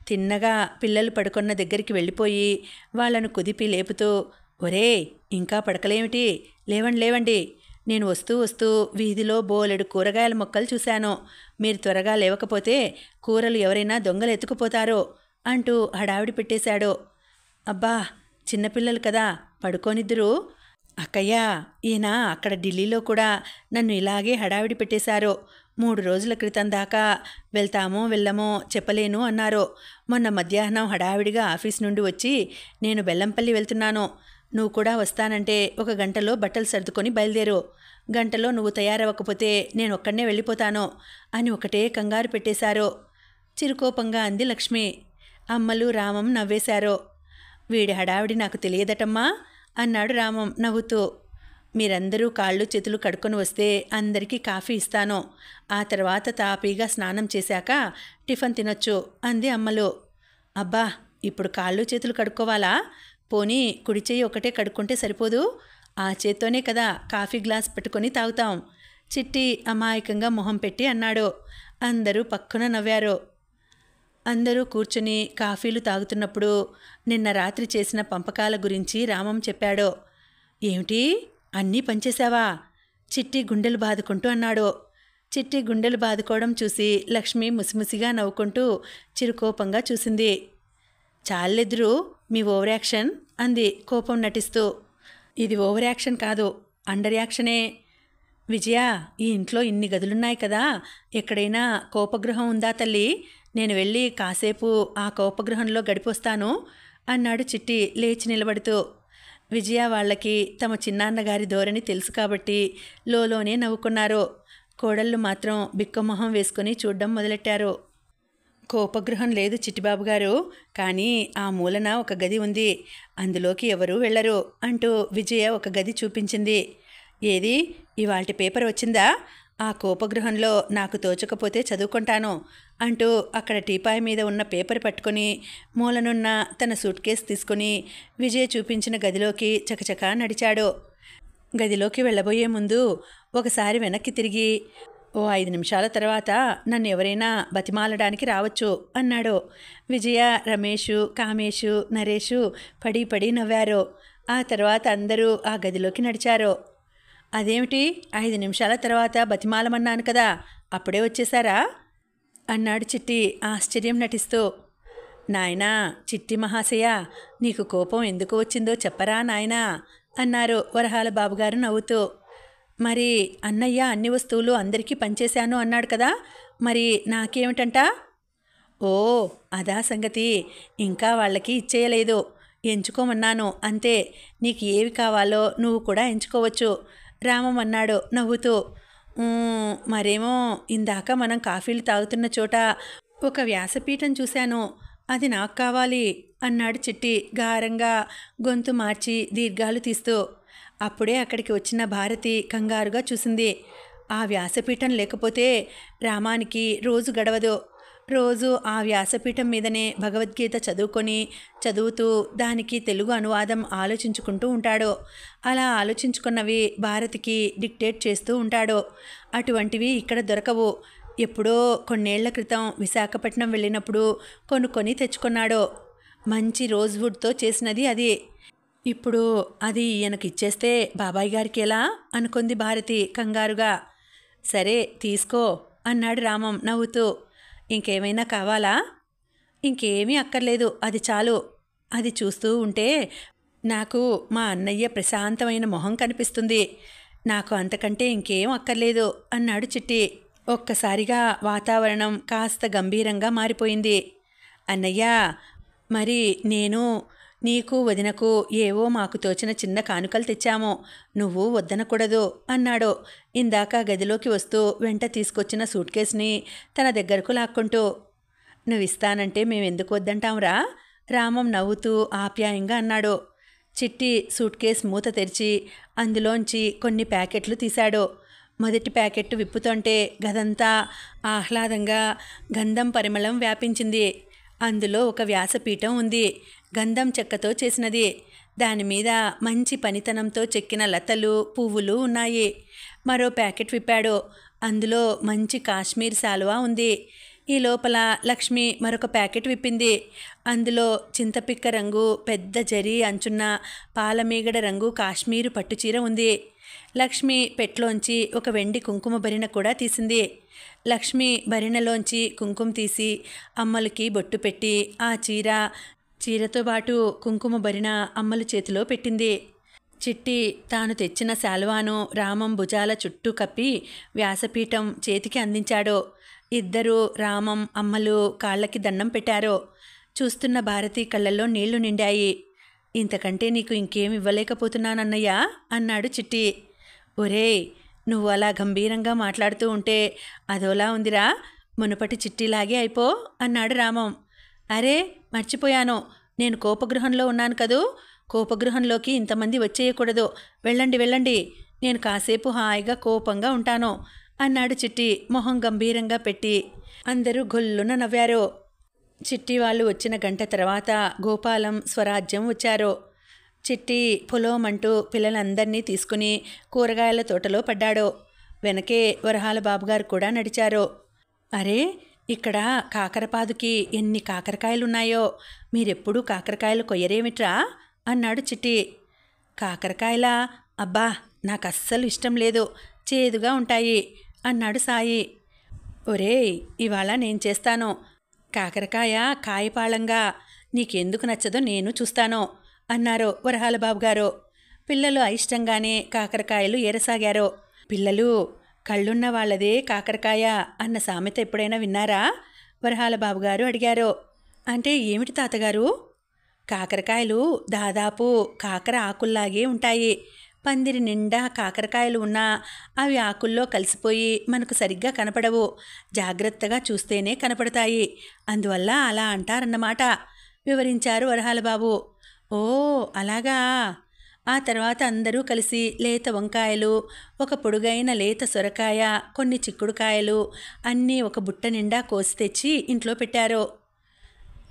తిన్నగా పిల్లలు పడుకున్న దగ్గరికి వెళ్ళిపోయి వాళ్ళను కుదిపి లేపుతూ, ఒరేయ్, ఇంకా పడకలేమిటి? లేవండి. నేను వస్తూ వీధిలో బోలెడు కూరగాయల మొక్కలు చూశాను. మీరు త్వరగా లేవకపోతే కూరలు ఎవరైనా దొంగలు ఎత్తుకుపోతారో అంటూ హడావిడి పెట్టేశాడు. అబ్బా, చిన్నపిల్లలు కదా, పడుకోనిద్దురు. అక్కయ్య, ఈయన అక్కడ ఢిల్లీలో కూడా నన్ను ఇలాగే హడావిడి పెట్టేశారు. 3 రోజుల క్రితం దాకా వెళ్తామో వెళ్ళమో చెప్పలేను అన్నారు. మొన్న మధ్యాహ్నం హడావిడిగా ఆఫీస్ నుండి వచ్చి నేను బెల్లంపల్లి వెళ్తున్నాను, నువ్వు కూడా వస్తానంటే 1 గంటలో బట్టలు సర్దుకొని బయలుదేరు. గంటలో నువ్వు తయారవ్వకపోతే నేను ఒక్కడనే వెళ్ళిపోతాను అని ఒకటే కంగారు పెట్టేశారు. చిరుకోపంగా అంది లక్ష్మి. అమ్మలు రామం నవ్వేశారు. వీడి హడావిడి నాకు తెలియదటమ్మా అన్నాడు రామం నవ్వుతూ. మీరందరూ కాళ్ళు చేతులు కడుక్కొని వస్తే అందరికీ కాఫీ ఇస్తాను. ఆ తర్వాత తాపీగా స్నానం చేశాక టిఫిన్ తినొచ్చు అంది అమ్మలు. అబ్బా, ఇప్పుడు కాళ్ళు చేతులు కడుక్కోవాలా? పోనీ కుడి చెయ్యి ఒకటే కడుక్కుంటే సరిపోదు? ఆ చేత్తోనే కదా కాఫీ గ్లాస్ పెట్టుకొని తాగుతాం. చిట్టి అమాయకంగా మొహం పెట్టి అన్నాడు. అందరూ పక్కున నవ్వారు. అందరూ కూర్చుని కాఫీలు తాగుతున్నప్పుడు నిన్న రాత్రి చేసిన పంపకాల గురించి రామం చెప్పాడు. ఏమిటి, అన్నీ పంచేశావా? చిట్టి గుండెలు బాదుకుంటూ అన్నాడు. చిట్టి గుండెలు బాదుకోవడం చూసి లక్ష్మి ముసిముసిగా నవ్వుకుంటూ చిరుకోపంగా చూసింది. చాలెదురు మీ ఓవర్ యాక్షన్ అంది కోపం నటిస్తూ. ఇది ఓవర్ యాక్షన్ కాదు, అండర్ యాక్షనే. విజయ, ఈ ఇంట్లో ఇన్ని గదులున్నాయి కదా, ఎక్కడైనా కోపగృహం ఉందా తల్లి? నేను వెళ్ళి కాసేపు ఆ కోపగృహంలో గడిపొస్తాను అన్నాడు చిట్టి లేచి నిలబడుతూ. విజయ వాళ్ళకి తమ చిన్నాన్నగారి ధోరణి తెలుసు కాబట్టి లోలోనే నవ్వుకున్నారు. కోడళ్ళు మాత్రం బిక్కమొహం వేసుకుని చూడ్డం మొదలెట్టారు. కోపగృహం లేదు చిట్టిబాబు గారు, కానీ ఆ మూలన ఒక గది ఉంది, అందులోకి ఎవరూ వెళ్ళరు అంటూ విజయ ఒక గది చూపించింది. ఏది, ఇవాల్టి పేపర్ వచ్చిందా ఆ కోపగృహంలో నాకు తోచకపోతే చదువుకుంటాను అంటూ అక్కడ టీపాయ్ మీద ఉన్న పేపర్ పట్టుకుని మూలనున్న తన సూట్ కేసు తీసుకుని విజయ్ చూపించిన గదిలోకి చకచకా నడిచాడు. గదిలోకి వెళ్ళబోయే ముందు ఒకసారి వెనక్కి తిరిగి, ఓ 5 నిమిషాల తర్వాత నన్ను ఎవరైనా బతిమాలడానికి రావచ్చు అన్నాడు. విజయ, రమేషు, కామేషు, నరేషు పడి పడి నవ్వారు. ఆ తర్వాత అందరూ ఆ గదిలోకి నడిచారు. అదేమిటి 5 నిమిషాల తర్వాత బతిమాలమన్నాను కదా, అప్పుడే వచ్చేశారా అన్నాడు చిట్టి ఆశ్చర్యం నటిస్తూ. నాయనా చిట్టి మహాశయ, నీకు కోపం ఎందుకు వచ్చిందో చెప్పరా నాయనా అన్నారు వరహాల బాబుగారు నవ్వుతూ. మరి అన్నయ్య అన్ని వస్తువులు అందరికీ పంచేశాను అన్నాడు కదా, మరి నాకేమిటంట? ఓ అదా సంగతి, ఇంకా వాళ్ళకి ఇచ్చేయలేదు, ఎంచుకోమన్నాను అంతే. నీకు ఏవి కావాలో నువ్వు కూడా ఎంచుకోవచ్చు రామం అన్నాడు నవ్వుతూ. మరేమో ఇందాక మనం కాఫీలు తాగుతున్న చోట ఒక వ్యాసపీఠం చూశాను, అది నాకు కావాలి అన్నాడు చిట్టి గారంగా గొంతు మార్చి దీర్ఘాలు తీస్తూ. అప్పుడే అక్కడికి వచ్చిన భారతి కంగారుగా చూసింది. ఆ వ్యాసపీఠం లేకపోతే రామానికి రోజు గడవదు. రోజు ఆ వ్యాసపీఠం మీదనే భగవద్గీత చదువుతూ దానికి తెలుగు అనువాదం ఆలోచించుకుంటూ ఉంటాడు. అలా ఆలోచించుకున్నవి భారతికి డిక్టేట్ చేస్తూ ఉంటాడు. అటువంటివి ఇక్కడ దొరకవు. ఎప్పుడో కొన్నేళ్ల క్రితం విశాఖపట్నం వెళ్ళినప్పుడు కొనుక్కొని తెచ్చుకున్నాడు. మంచి రోజ్వుడ్తో చేసినది అది. ఇప్పుడు అది ఈయనకు ఇచ్చేస్తే బాబాయ్ గారికి ఎలా అనుకుంది భారతి కంగారుగా. సరే తీసుకో అన్నాడు రామం నవ్వుతూ. ఇంకేమైనా కావాలా? ఇంకేమీ అక్కర్లేదు, అది చాలు. అది చూస్తూ ఉంటే నాకు మా అన్నయ్య ప్రశాంతమైన మొహం కనిపిస్తుంది. నాకు అంతకంటే ఇంకేం అక్కర్లేదు అన్నాడు చిట్టి. ఒక్కసారిగా వాతావరణం కాస్త గంభీరంగా మారిపోయింది. అన్నయ్య, మరి నేను నీకు వదినకు ఏవో మాకు తోచిన చిన్న కానుకలు తెచ్చాము, నువ్వు వద్దనకూడదు అన్నాడు ఇందాక గదిలోకి వస్తూ వెంట తీసుకొచ్చిన సూట్ కేసుని తన దగ్గరకు లాక్కుంటూ. నువ్విస్తానంటే మేమెందుకు వద్దంటాంరా రామం నవ్వుతూ ఆప్యాయంగా అన్నాడు. చిట్టి సూట్ కేస్ మూత తెరిచి అందులోంచి కొన్ని ప్యాకెట్లు తీశాడు. మొదటి ప్యాకెట్ విప్పుతుంటే గదంతా ఆహ్లాదంగా గంధం పరిమళం వ్యాపించింది. అందులో ఒక వ్యాసపీఠం ఉంది, గంధం చెక్కతో చేసినది. దానిమీద మంచి పనితనంతో చెక్కిన లతలు పువ్వులు ఉన్నాయి. మరో ప్యాకెట్ విప్పాడు. అందులో మంచి కాశ్మీర్ శాలువా ఉంది. ఈ లోపల లక్ష్మి మరొక ప్యాకెట్ విప్పింది. అందులో చింతపిక్క రంగు పెద్ద జరీ అంచున్న పాలమీగడ రంగు కాశ్మీరు పట్టుచీర ఉంది. లక్ష్మి పెట్లోంచి ఒక వెండి కుంకుమ భరిణ కూడా తీసింది. లక్ష్మి భరిణలోంచి కుంకుమ తీసి అమ్మలకి బొట్టు పెట్టి ఆ చీరతో పాటు కుంకుమ భరిణ అమ్మల చేతిలో పెట్టింది. చిట్టి తాను తెచ్చిన శాలువాను రామం భుజాల చుట్టూ కప్పి వ్యాసపీఠం చేతికి అందించాడు. ఇద్దరూ రామం అమ్మలు కాళ్ళకి దండం పెట్టారు. చూస్తున్న భారతి కళ్ళల్లో నీళ్లు నిండాయి. ఇంతకంటే నీకు ఇంకేం ఇవ్వలేకపోతున్నానన్నయ్యా అన్నాడు చిట్టి. ఒరేయ్, నువ్వు అలా గంభీరంగా మాట్లాడుతూ ఉంటే అదోలా ఉందిరా, మునుపటి చిట్టిలాగే అయిపో అన్నాడు రామం. అరే మర్చిపోయాను, నేను కోపగృహంలో ఉన్నాను కదూ, కోపగృహంలోకి ఇంతమంది వచ్చేయకూడదు, వెళ్ళండి వెళ్ళండి, నేను కాసేపు హాయిగా కోపంగా ఉంటాను అన్నాడు చిట్టి మొహం గంభీరంగా పెట్టి. అందరూ గొల్లున నవ్వారు. చిట్టి వాళ్ళు వచ్చిన గంట తర్వాత గోపాలం, స్వరాజ్యం వచ్చారు. చిట్టి పొలోమంటూ పిల్లలందరినీ తీసుకుని కూరగాయల తోటలో పడ్డాడు. వెనకే వరహాల బాబుగారు కూడా నడిచారు. అరే, ఇక్కడ కాకరపాదుకి ఎన్ని కాకరకాయలున్నాయో, మీరెప్పుడూ కాకరకాయలు కొయ్యరేమిట్రా అన్నాడు చిట్టి. కాకరకాయలా? అబ్బా, నాకు అస్సలు ఇష్టం లేదు, చేదుగా ఉంటాయి అన్నాడు సాయి. ఒరేయ్, ఇవాళ నేను చేస్తాను, కాకరకాయ కాయపాళంగా, నీకెందుకు నచ్చదో నేను చూస్తాను అన్నారు వరహాల బాబుగారు. పిల్లలు అయిష్టంగానే కాకరకాయలు ఏరసాగారు. పిల్లలు, కళ్ళున్న వాళ్ళదే కాకరకాయ అన్న సామెత ఎప్పుడైనా విన్నారా? వరహాల బాబుగారు అడిగారు. అంటే ఏమిటి తాతగారు? కాకరకాయలు దాదాపు కాకర ఆకుల్లాగే ఉంటాయి. పందిరి నిండా కాకరకాయలు ఉన్నా అవి ఆకుల్లో కలిసిపోయి మనకు సరిగ్గా కనపడవు, జాగ్రత్తగా చూస్తేనే కనపడతాయి, అందువల్ల అలా అంటారన్నమాట వివరించారు వరహాల బాబు. ఓ అలాగా, ఆ తర్వాత అందరూ కలిసి లేత వంకాయలు, ఒక పొడుగైన లేత సొరకాయ, కొన్ని చిక్కుడుకాయలు అన్నీ ఒక బుట్ట నిండా కోసి తెచ్చి ఇంట్లో పెట్టారు.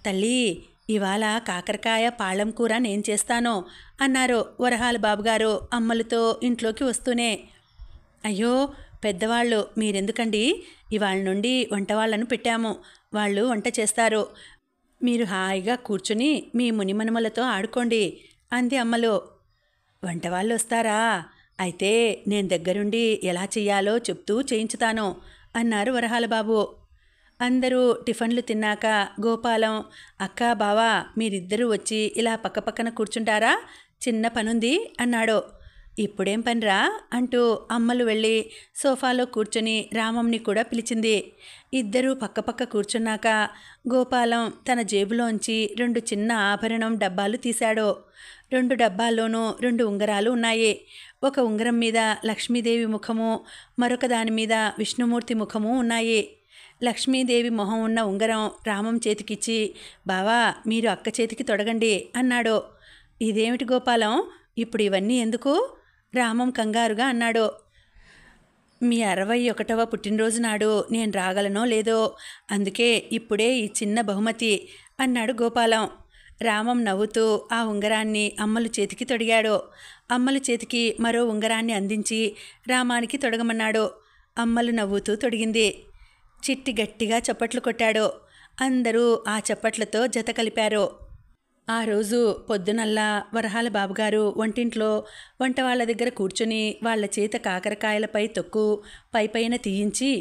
తల్లి, ఇవాళ కాకరకాయ పాళం కూర నేను చేస్తాను అన్నారు వరహాల బాబుగారు అమ్మలతో ఇంట్లోకి వస్తూనే. అయ్యో పెద్దవాళ్ళు మీరెందుకండి, ఇవాళ నుండి వంట వాళ్ళను పెట్టాము, వాళ్ళు వంట చేస్తారు, మీరు హాయిగా కూర్చుని మీ మునిమనుమలతో ఆడుకోండి అంది అమ్మలు. వంట వాళ్ళు వస్తారా? అయితే నేను దగ్గరుండి ఎలా చెయ్యాలో చెప్తూ చేయించుతాను అన్నారు వరహాల బాబు. అందరూ టిఫిన్లు తిన్నాక గోపాలం, అక్కా బావా మీరిద్దరూ వచ్చి ఇలా పక్కపక్కన కూర్చుంటారా, చిన్న పనుంది అన్నాడు. ఇప్పుడేం పనిరా అంటూ అమ్మలు వెళ్ళి సోఫాలో కూర్చొని రామంని కూడా పిలిచింది. ఇద్దరూ పక్కపక్క కూర్చున్నాక గోపాలం తన జేబులోంచి 2 చిన్న ఆభరణం డబ్బాలు తీశాడు. 2 డబ్బాల్లోనూ 2 ఉంగరాలు ఉన్నాయి. ఒక ఉంగరం మీద లక్ష్మీదేవి ముఖము, మరొక దాని మీద విష్ణుమూర్తి ముఖము ఉన్నాయి. లక్ష్మీదేవి మొహం ఉన్న ఉంగరం రామం చేతికిచ్చి, బావా మీరు అక్క చేతికి తొడగండి అన్నాడు. ఇదేమిటి గోపాలం, ఇప్పుడు ఇవన్నీ ఎందుకు? రామం కంగారుగా అన్నాడు. మీ 61వ పుట్టినరోజు నాడు నేను రాగలనో లేదో, అందుకే ఇప్పుడే ఈ చిన్న బహుమతి అన్నాడు గోపాలం. రామం నవ్వుతూ ఆ ఉంగరాన్ని అమ్మలు చేతికి తొడిగాడు. అమ్మలు చేతికి మరో ఉంగరాన్ని అందించి రామానికి తొడగమన్నాడు. అమ్మలు నవ్వుతూ తొడిగింది. చిట్టి గట్టిగా చప్పట్లు కొట్టాడు. అందరూ ఆ చప్పట్లతో జత కలిపారు. ఆ రోజు పొద్దునల్లా వరహాల బాబుగారు వంటింట్లో వంట వాళ్ళ దగ్గర కూర్చుని వాళ్ళ చేత కాకరకాయలపై తొక్కు పైపైన తీయించి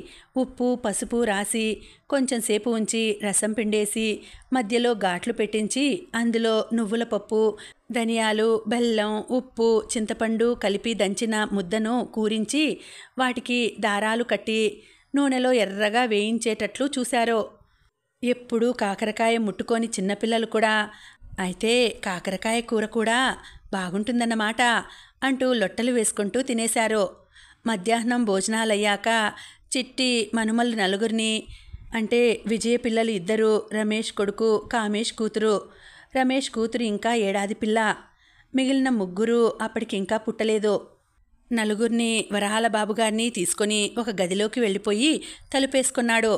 ఉప్పు పసుపు రాసి కొంచెంసేపు ఉంచి రసం పిండేసి మధ్యలో ఘాట్లు పెట్టించి అందులో నువ్వుల పప్పు, ధనియాలు, బెల్లం, ఉప్పు, చింతపండు కలిపి దంచిన ముద్దను కూరించి వాటికి దారాలు కట్టి నూనెలో ఎర్రగా వేయించేటట్లు చూశారు. ఎప్పుడూ కాకరకాయ ముట్టుకొని చిన్నపిల్లలు కూడా అయితే కాకరకాయ కూర కూడా బాగుంటుందన్నమాట అంటూ లొట్టలు వేసుకుంటూ తినేశారు. మధ్యాహ్నం భోజనాలయ్యాక చిట్టి మనుమలు నలుగురిని, అంటే విజయ పిల్లలు 2, రమేష్ కొడుకు, కామేష్ కూతురు. రమేష్ కూతురు ఇంకా 1 ఏడాది పిల్ల. మిగిలిన 3 అప్పటికింకా పుట్టలేదు. నలుగురిని వరహాల బాబుగారిని తీసుకొని ఒక గదిలోకి వెళ్ళిపోయి తలుపేసుకున్నాడు.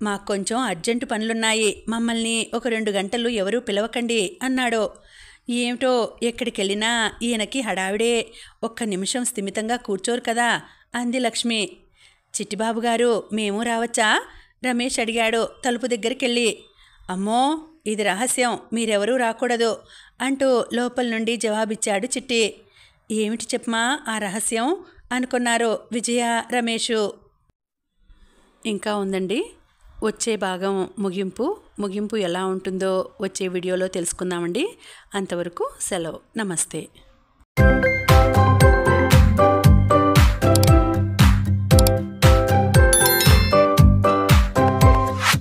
మాకు కొంచెం అర్జెంటు పనులున్నాయి, మమ్మల్ని ఒక 2 గంటలు ఎవరూ పిలవకండి అన్నాడు. ఏమిటో ఎక్కడికెళ్ళినా ఈయనకి హడావిడే, ఒక్క నిమిషం స్థిమితంగా కూర్చోరు కదా అంది లక్ష్మి. చిట్టిబాబు గారు మేము రావచ్చా? రమేష్ అడిగాడు తలుపు దగ్గరికెళ్ళి. అమ్మో ఇది రహస్యం, మీరెవరూ రాకూడదు అంటూ లోపల నుండి జవాబిచ్చాడు చిట్టి. ఏమిటి చెప్పమా ఆ రహస్యం అనుకున్నారు విజయ, రమేషు. ఇంకా ఉందండి. వచ్చే భాగం ముగింపు ఎలా ఉంటుందో వచ్చే వీడియోలో తెలుసుకుందామండి. అంతవరకు సెలవు. నమస్తే.